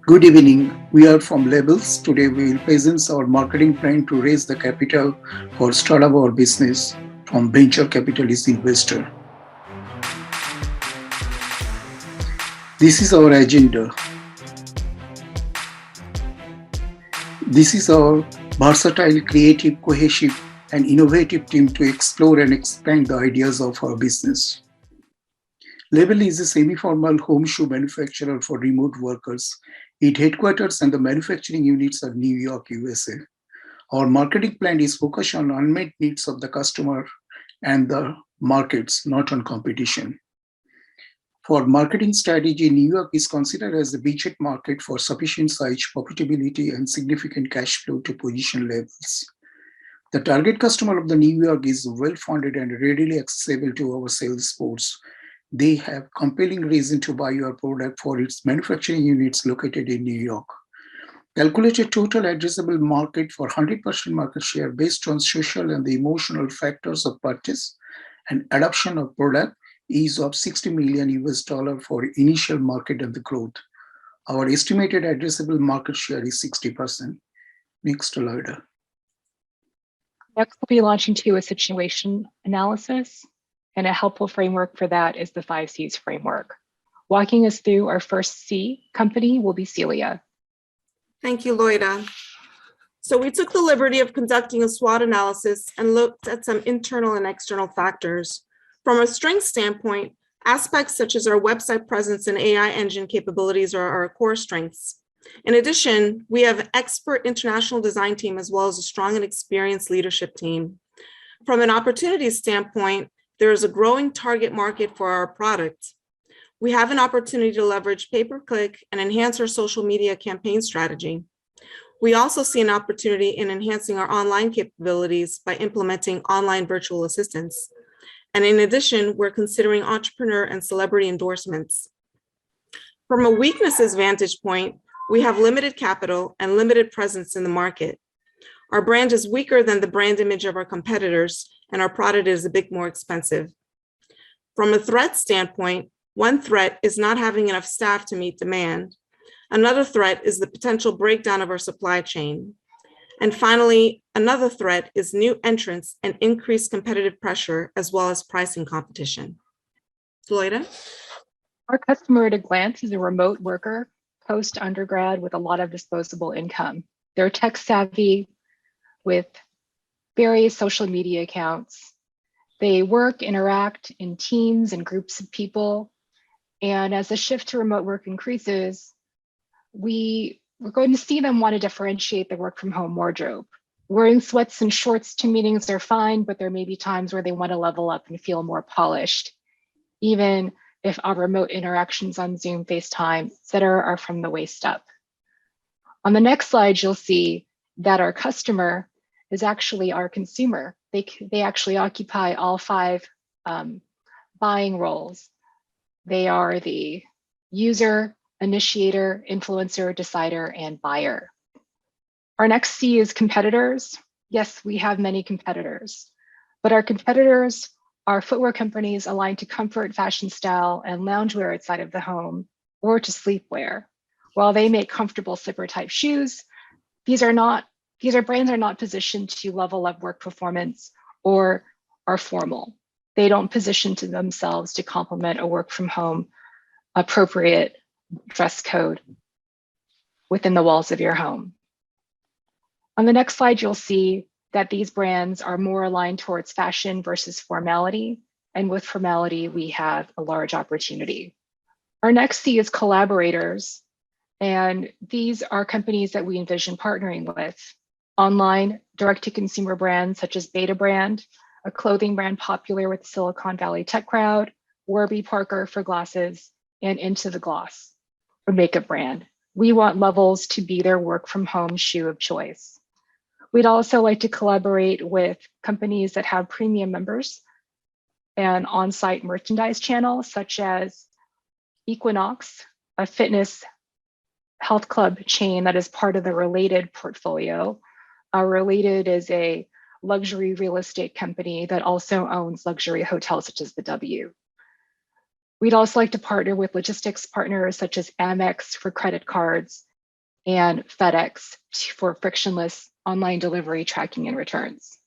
Good evening. We are from Labels. Today we will present our marketing plan to raise the capital for startup or business from venture capitalist investor. This is our agenda. This is our versatile, creative, cohesive, and innovative team to explore and expand the ideas of our business. Label is a semi-formal home shoe manufacturer for remote workers. Its headquarters and the manufacturing units are New York, USA. Our marketing plan is focused on unmet needs of the customer and the markets, not on competition. For marketing strategy, New York is considered as the beachhead market for sufficient size, profitability, and significant cash flow to position Labels. The target customer of the New York is well-funded and readily accessible to our sales force. They have compelling reason to buy your product for its manufacturing units located in New York. Calculated total addressable market for 100% market share based on social and the emotional factors of purchase and adoption of product is of $60 million for initial market and the growth. Our estimated addressable market share is 60%. Next, Loida. Next, we'll be launching to a situation analysis, and a helpful framework for that is the 5 C's framework. Walking us through our first C company will be Celia. Thank you, Loida. So we took the liberty of conducting a SWOT analysis and looked at some internal and external factors. From a strength standpoint, aspects such as our website presence and AI engine capabilities are our core strengths. In addition, we have an expert international design team as well as a strong and experienced leadership team. From an opportunity standpoint, there is a growing target market for our product. We have an opportunity to leverage pay-per-click and enhance our social media campaign strategy. We also see an opportunity in enhancing our online capabilities by implementing online virtual assistants. And in addition, we're considering entrepreneur and celebrity endorsements. From a weaknesses vantage point, we have limited capital and limited presence in the market. Our brand is weaker than the brand image of our competitors, and our product is a bit more expensive. From a threat standpoint, one threat is not having enough staff to meet demand. Another threat is the potential breakdown of our supply chain. And finally, another threat is new entrants and increased competitive pressure, as well as pricing competition. Loida? Our customer at a glance is a remote worker, post-undergrad with a lot of disposable income. They're tech savvy with various social media accounts. They work, interact in teams and groups of people. And as the shift to remote work increases, we're going to see them want to differentiate their work from home wardrobe. Wearing sweats and shorts to meetings are fine, but there may be times where they want to level up and feel more polished, even if our remote interactions on Zoom, FaceTime, et cetera, are from the waist up. On the next slide, you'll see that our customer is actually our consumer. They actually occupy all 5 buying roles. They are the user, initiator, influencer, decider, and buyer. Our next C is competitors. Yes, we have many competitors, but our competitors are footwear companies aligned to comfort, fashion, style, and loungewear outside of the home or to sleepwear. While they make comfortable slipper type shoes, these brands are not positioned to level up work performance or are formal. They don't position to themselves to complement a work from home appropriate dress code within the walls of your home. On the next slide, you'll see that these brands are more aligned towards fashion versus formality. And with formality, we have a large opportunity. Our next C is collaborators. And these are companies that we envision partnering with. Online, direct-to-consumer brands such as Beta Brand, a clothing brand popular with the Silicon Valley tech crowd, Warby Parker for glasses, and Into the Gloss, a makeup brand. We want Levels to be their work from home shoe of choice. We'd also like to collaborate with companies that have premium members and on-site merchandise channels, such as Equinox, a fitness health club chain that is part of the Related portfolio. Related is a luxury real estate company that also owns luxury hotels such as the W. We'd also like to partner with logistics partners such as Amex for credit cards and FedEx for frictionless online delivery, tracking, and returns.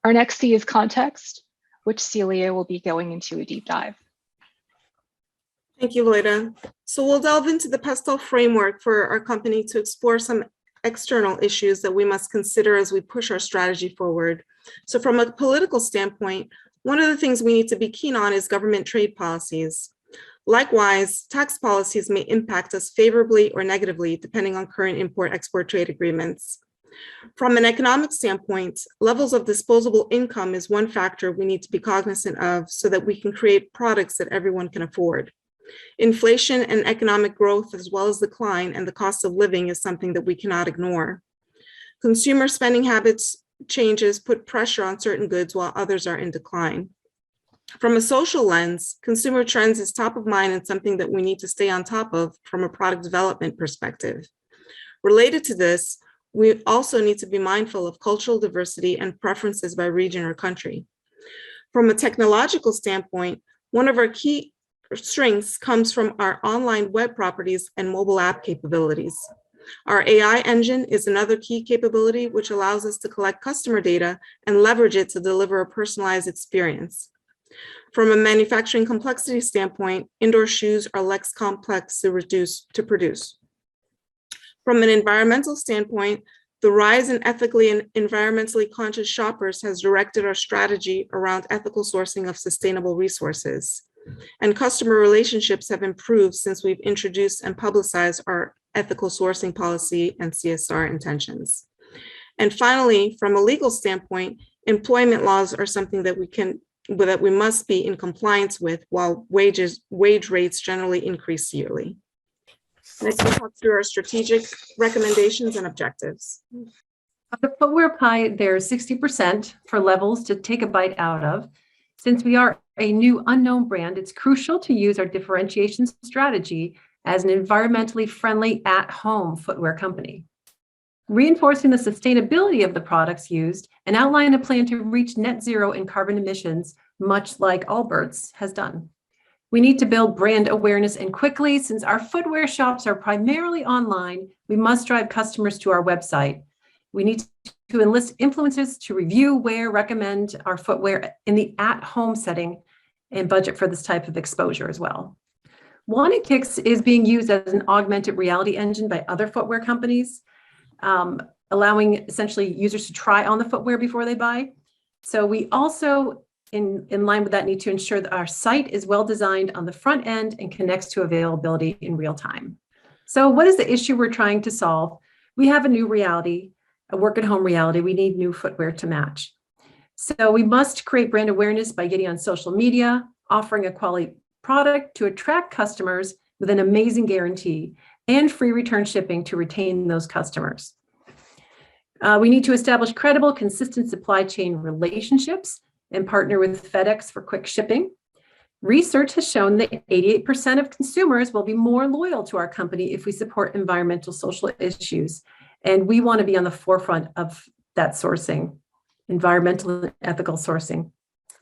Our next C is context, which Celia will be going into a deep dive. Thank you, Loida. So we'll delve into the PESTEL framework for our company to explore some external issues that we must consider as we push our strategy forward. So from a political standpoint, one of the things we need to be keen on is government trade policies. Likewise, tax policies may impact us favorably or negatively, depending on current import-export trade agreements. From an economic standpoint, levels of disposable income is one factor we need to be cognizant of so that we can create products that everyone can afford. Inflation and economic growth, as well as decline and the cost of living, is something that we cannot ignore. Consumer spending habits changes put pressure on certain goods while others are in decline. From a social lens, consumer trends is top of mind and something that we need to stay on top of from a product development perspective. Related to this, we also need to be mindful of cultural diversity and preferences by region or country. From a technological standpoint, one of our key strengths comes from our online web properties and mobile app capabilities. Our AI engine is another key capability which allows us to collect customer data and leverage it to deliver a personalized experience. From a manufacturing complexity standpoint, indoor shoes are less complex to produce. From an environmental standpoint, the rise in ethically and environmentally conscious shoppers has directed our strategy around ethical sourcing of sustainable resources. And customer relationships have improved since we've introduced and publicized our ethical sourcing policy and CSR intentions. And finally, from a legal standpoint, employment laws are something that we must be in compliance with, while wage rates generally increase yearly. Next, we'll talk through our strategic recommendations and objectives. Of the footwear pie, there's 60% for levels to take a bite out of. Since we are a new unknown brand, it's crucial to use our differentiation strategy as an environmentally friendly at-home footwear company. Reinforcing the sustainability of the products used and outline a plan to reach net zero in carbon emissions, much like Allbirds has done. We need to build brand awareness, and quickly, since our footwear shops are primarily online, we must drive customers to our website. We need to enlist influencers to review, wear, recommend our footwear in the at-home setting, and budget for this type of exposure as well. Wanted Kicks is being used as an augmented reality engine by other footwear companies, allowing essentially users to try on the footwear before they buy. So we also, in line with that, need to ensure that our site is well designed on the front end and connects to availability in real time. So what is the issue we're trying to solve? We have a new reality, a work at home reality. We need new footwear to match. So we must create brand awareness by getting on social media, offering a quality product to attract customers with an amazing guarantee and free return shipping to retain those customers. We need to establish credible, consistent supply chain relationships and partner with FedEx for quick shipping. Research has shown that 88% of consumers will be more loyal to our company if we support environmental, social issues. And we want to be on the forefront of that sourcing, environmental and ethical sourcing.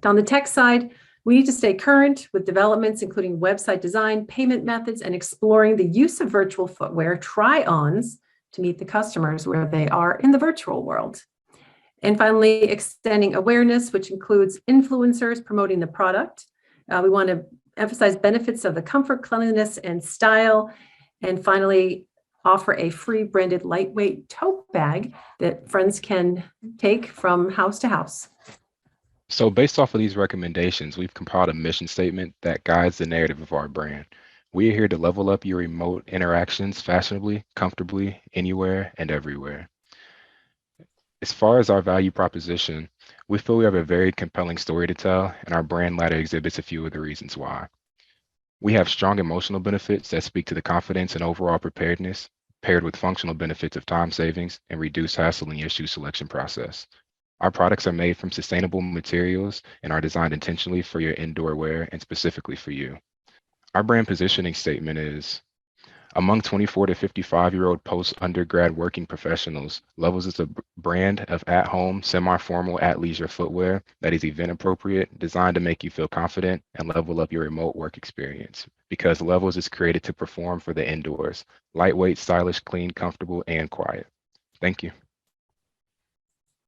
On the tech side, we need to stay current with developments, including website design, payment methods, and exploring the use of virtual footwear try-ons to meet the customers where they are in the virtual world. And finally, extending awareness, which includes influencers promoting the product. We want to emphasize benefits of the comfort, cleanliness, and style. And finally, offer a free branded lightweight tote bag that friends can take from house to house. So based off of these recommendations, we've compiled a mission statement that guides the narrative of our brand. We are here to level up your remote interactions fashionably, comfortably, anywhere and everywhere. As far as our value proposition, we feel we have a very compelling story to tell, and our brand ladder exhibits a few of the reasons why. We have strong emotional benefits that speak to the confidence and overall preparedness, paired with functional benefits of time savings and reduced hassle in your shoe selection process. Our products are made from sustainable materials and are designed intentionally for your indoor wear and specifically for you. Our brand positioning statement is, Among 24 to 55-year-old post-undergrad working professionals, Levels is a brand of at-home, semi-formal, at-leisure footwear that is event-appropriate, designed to make you feel confident and level up your remote work experience. Because Levels is created to perform for the indoors, lightweight, stylish, clean, comfortable, and quiet. Thank you.